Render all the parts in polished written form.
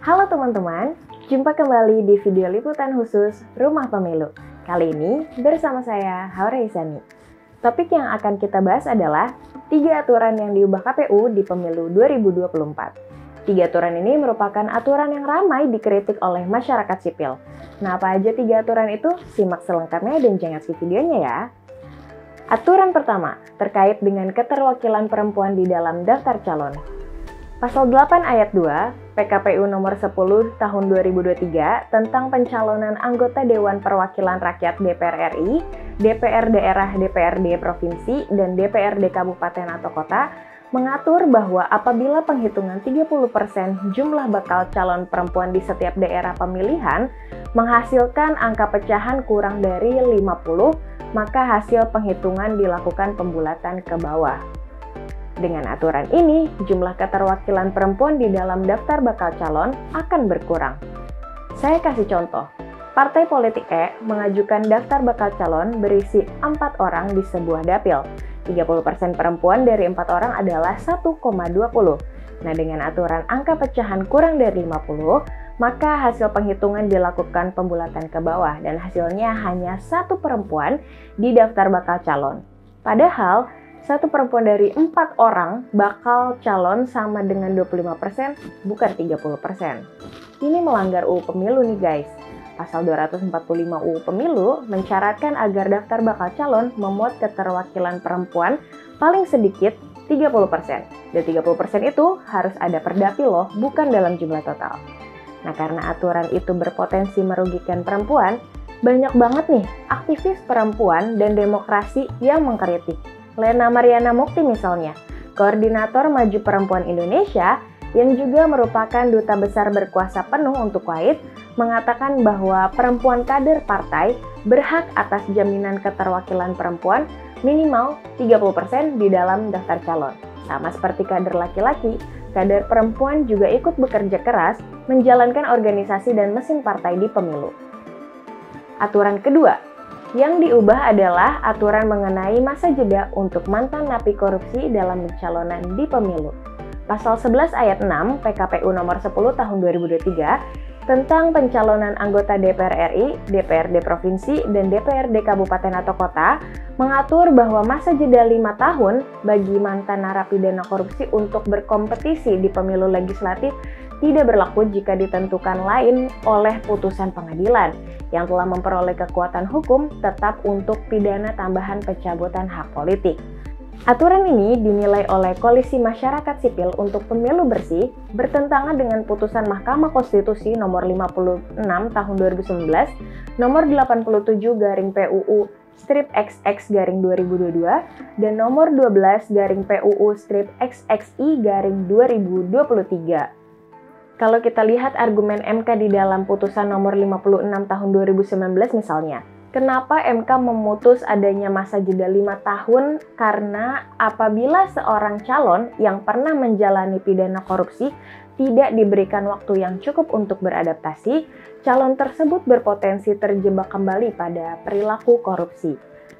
Halo teman-teman, jumpa kembali di video liputan khusus Rumah Pemilu. Kali ini bersama saya, Haura Isani. Topik yang akan kita bahas adalah 3 aturan yang diubah KPU di Pemilu 2024. 3 aturan ini merupakan aturan yang ramai dikritik oleh masyarakat sipil. Nah, apa aja 3 aturan itu? Simak selengkapnya dan jangan skip videonya ya. Aturan pertama, terkait dengan keterwakilan perempuan di dalam daftar calon. Pasal 8 ayat 2 PKPU nomor 10 tahun 2023 tentang pencalonan anggota Dewan Perwakilan Rakyat DPR RI, DPR daerah DPRD provinsi, dan DPRD kabupaten atau kota mengatur bahwa apabila penghitungan 30% jumlah bakal calon perempuan di setiap daerah pemilihan menghasilkan angka pecahan kurang dari 50, maka hasil penghitungan dilakukan pembulatan ke bawah. Dengan aturan ini, jumlah keterwakilan perempuan di dalam daftar bakal calon akan berkurang. Saya kasih contoh. Partai politik E mengajukan daftar bakal calon berisi 4 orang di sebuah dapil. 30% perempuan dari 4 orang adalah 1,20. Nah, dengan aturan angka pecahan kurang dari 50, maka hasil penghitungan dilakukan pembulatan ke bawah dan hasilnya hanya 1 perempuan di daftar bakal calon. Padahal, 1 perempuan dari 4 orang bakal calon sama dengan 25%, bukan 30%. Ini melanggar UU Pemilu nih guys. Pasal 245 UU Pemilu mensyaratkan agar daftar bakal calon memuat keterwakilan perempuan paling sedikit 30%. Dan 30% itu harus ada per dapil loh, bukan dalam jumlah total. Nah, karena aturan itu berpotensi merugikan perempuan, banyak banget nih aktivis perempuan dan demokrasi yang mengkritik. Lena Mariana Mukti misalnya, Koordinator Maju Perempuan Indonesia yang juga merupakan duta besar berkuasa penuh untuk Kuwait, mengatakan bahwa perempuan kader partai berhak atas jaminan keterwakilan perempuan minimal 30% di dalam daftar calon. Sama seperti kader laki-laki, kader perempuan juga ikut bekerja keras menjalankan organisasi dan mesin partai di pemilu. Aturan kedua yang diubah adalah aturan mengenai masa jeda untuk mantan napi korupsi dalam pencalonan di pemilu. Pasal 11 ayat 6 PKPU nomor 10 tahun 2023 tentang pencalonan anggota DPR RI, DPRD provinsi, dan DPRD kabupaten atau kota mengatur bahwa masa jeda 5 tahun bagi mantan narapidana korupsi untuk berkompetisi di pemilu legislatif tidak berlaku jika ditentukan lain oleh putusan pengadilan yang telah memperoleh kekuatan hukum tetap untuk pidana tambahan pencabutan hak politik. Aturan ini dinilai oleh Koalisi Masyarakat Sipil untuk Pemilu Bersih bertentangan dengan putusan Mahkamah Konstitusi nomor 56 tahun 2019, nomor 87 garing PUU strip XX garing 2022, dan nomor 12 garing PUU strip XXI garing 2023. Kalau kita lihat argumen MK di dalam putusan nomor 56 tahun 2019 misalnya, kenapa MK memutus adanya masa jeda 5 tahun? Karena apabila seorang calon yang pernah menjalani pidana korupsi tidak diberikan waktu yang cukup untuk beradaptasi, calon tersebut berpotensi terjebak kembali pada perilaku korupsi.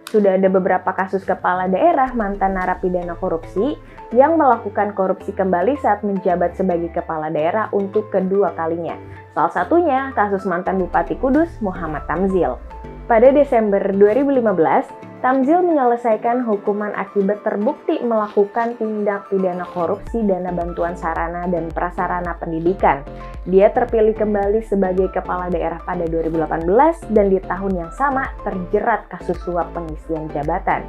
Sudah ada beberapa kasus kepala daerah mantan narapidana korupsi yang melakukan korupsi kembali saat menjabat sebagai kepala daerah untuk kedua kalinya. Salah satunya kasus mantan Bupati Kudus Muhammad Tamzil. Pada Desember 2015, Tamzil menyelesaikan hukuman akibat terbukti melakukan tindak pidana korupsi dana bantuan sarana dan prasarana pendidikan. Dia terpilih kembali sebagai kepala daerah pada 2018 dan di tahun yang sama terjerat kasus suap pengisian jabatan.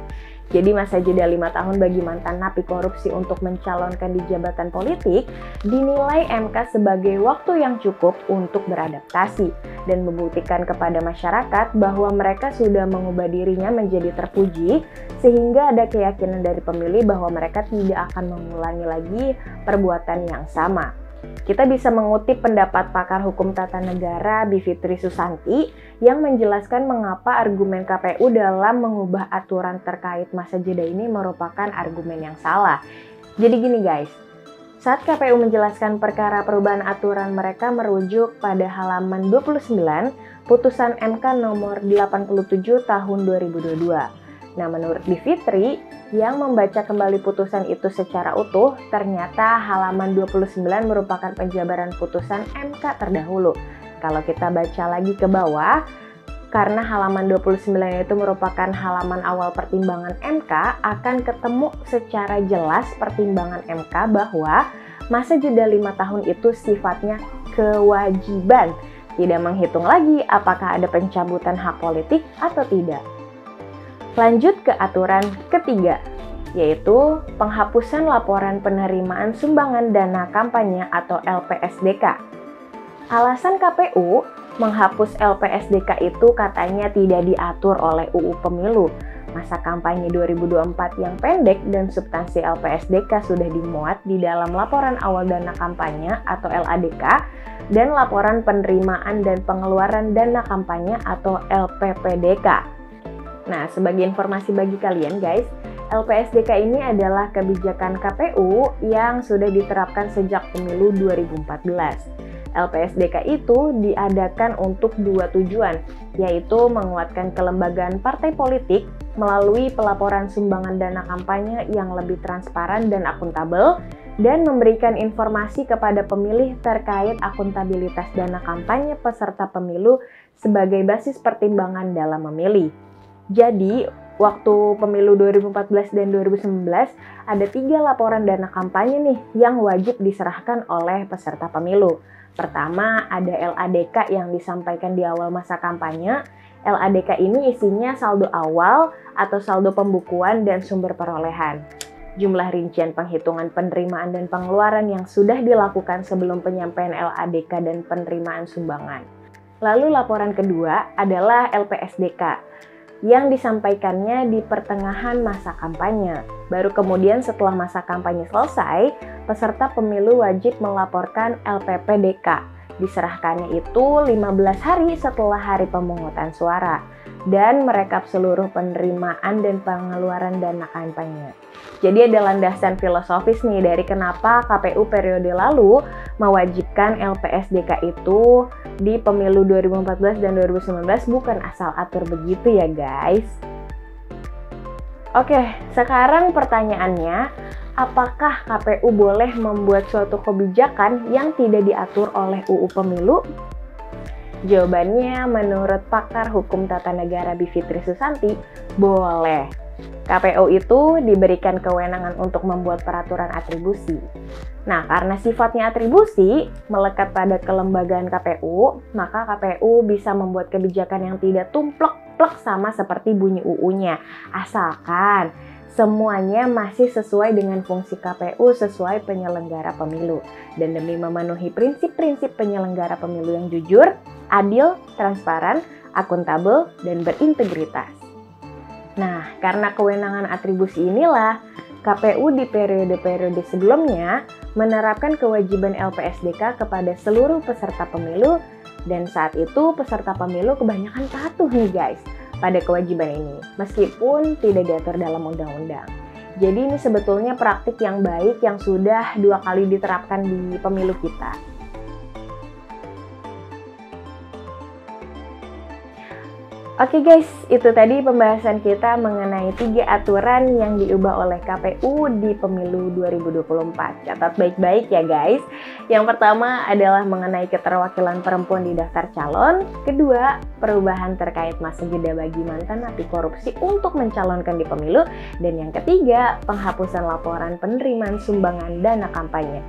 Jadi masa jeda 5 tahun bagi mantan napi korupsi untuk mencalonkan di jabatan politik dinilai MK sebagai waktu yang cukup untuk beradaptasi dan membuktikan kepada masyarakat bahwa mereka sudah mengubah dirinya menjadi terpuji sehingga ada keyakinan dari pemilih bahwa mereka tidak akan mengulangi lagi perbuatan yang sama. Kita bisa mengutip pendapat pakar hukum tata negara Bivitri Susanti yang menjelaskan mengapa argumen KPU dalam mengubah aturan terkait masa jeda ini merupakan argumen yang salah. Jadi gini guys, saat KPU menjelaskan perkara perubahan aturan mereka merujuk pada halaman 29 putusan MK nomor 87 tahun 2022. Nah, menurut Bivitri, yang membaca kembali putusan itu secara utuh, ternyata halaman 29 merupakan penjabaran putusan MK terdahulu. Kalau kita baca lagi ke bawah, karena halaman 29 itu merupakan halaman awal pertimbangan MK, akan ketemu secara jelas pertimbangan MK bahwa masa jeda 5 tahun itu sifatnya kewajiban, tidak menghitung lagi apakah ada pencabutan hak politik atau tidak. Lanjut ke aturan ketiga, yaitu penghapusan laporan penerimaan sumbangan dana kampanye atau LPSDK. Alasan KPU menghapus LPSDK itu katanya tidak diatur oleh UU Pemilu. Masa kampanye 2024 yang pendek dan substansi LPSDK sudah dimuat di dalam laporan awal dana kampanye atau LADK dan laporan penerimaan dan pengeluaran dana kampanye atau LPPDK. Nah, sebagai informasi bagi kalian guys, LPSDK ini adalah kebijakan KPU yang sudah diterapkan sejak pemilu 2014. LPSDK itu diadakan untuk dua tujuan, yaitu menguatkan kelembagaan partai politik melalui pelaporan sumbangan dana kampanye yang lebih transparan dan akuntabel, dan memberikan informasi kepada pemilih terkait akuntabilitas dana kampanye peserta pemilu sebagai basis pertimbangan dalam memilih. Jadi, waktu pemilu 2014 dan 2019, ada 3 laporan dana kampanye nih yang wajib diserahkan oleh peserta pemilu. Pertama, ada LADK yang disampaikan di awal masa kampanye. LADK ini isinya saldo awal atau saldo pembukuan dan sumber perolehan. Jumlah rincian penghitungan penerimaan dan pengeluaran yang sudah dilakukan sebelum penyampaian LADK dan penerimaan sumbangan. Lalu laporan kedua adalah LPSDK yang disampaikannya di pertengahan masa kampanye. Baru kemudian setelah masa kampanye selesai, peserta pemilu wajib melaporkan LPPDK. Diserahkannya itu 15 hari setelah hari pemungutan suara dan merekap seluruh penerimaan dan pengeluaran dana kampanye. Jadi ada landasan filosofis nih dari kenapa KPU periode lalu mewajibkan LPSDK itu di pemilu 2014 dan 2019 bukan asal atur begitu ya guys. Oke, sekarang pertanyaannya, apakah KPU boleh membuat suatu kebijakan yang tidak diatur oleh UU Pemilu? Jawabannya menurut pakar hukum tata negara Bivitri Susanti, boleh. KPU itu diberikan kewenangan untuk membuat peraturan atribusi. Nah, karena sifatnya atribusi melekat pada kelembagaan KPU, maka KPU bisa membuat kebijakan yang tidak tumplek-plek sama seperti bunyi UU-nya. Asalkan semuanya masih sesuai dengan fungsi KPU sesuai penyelenggara pemilu. Dan demi memenuhi prinsip-prinsip penyelenggara pemilu yang jujur, adil, transparan, akuntabel, dan berintegritas. Nah, karena kewenangan atribusi inilah, KPU di periode-periode sebelumnya menerapkan kewajiban LPSDK kepada seluruh peserta pemilu, dan saat itu peserta pemilu kebanyakan patuh nih guys pada kewajiban ini, meskipun tidak diatur dalam undang-undang. Jadi ini sebetulnya praktik yang baik yang sudah 2 kali diterapkan di pemilu kita. Oke guys, itu tadi pembahasan kita mengenai 3 aturan yang diubah oleh KPU di pemilu 2024. Catat baik-baik ya guys. Yang pertama adalah mengenai keterwakilan perempuan di daftar calon. Kedua, perubahan terkait masa jeda bagi mantan napi korupsi untuk mencalonkan di pemilu. Dan yang ketiga, penghapusan laporan penerimaan sumbangan dana kampanye.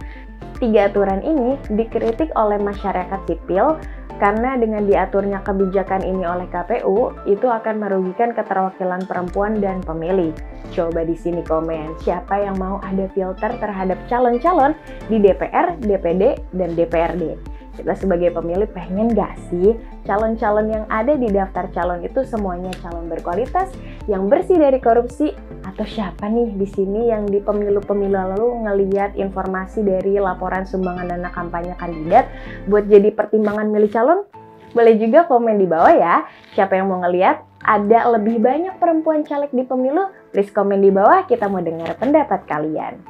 3 aturan ini dikritik oleh masyarakat sipil karena dengan diaturnya kebijakan ini oleh KPU, itu akan merugikan keterwakilan perempuan dan pemilih. Coba di sini komen, siapa yang mau ada filter terhadap calon-calon di DPR, DPD, dan DPRD? Kita sebagai pemilih pengen gak sih calon-calon yang ada di daftar calon itu semuanya calon berkualitas, yang bersih dari korupsi? Atau siapa nih di sini yang di pemilu-pemilu lalu ngeliat informasi dari laporan sumbangan dana kampanye kandidat buat jadi pertimbangan milih calon? Boleh juga komen di bawah ya, siapa yang mau ngeliat ada lebih banyak perempuan caleg di pemilu? Please komen di bawah, kita mau dengar pendapat kalian.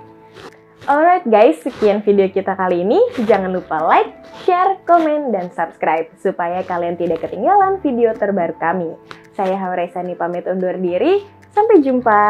Alright guys, sekian video kita kali ini. Jangan lupa like, share, komen, dan subscribe supaya kalian tidak ketinggalan video terbaru kami. Saya Haura Isani pamit undur diri. Sampai jumpa.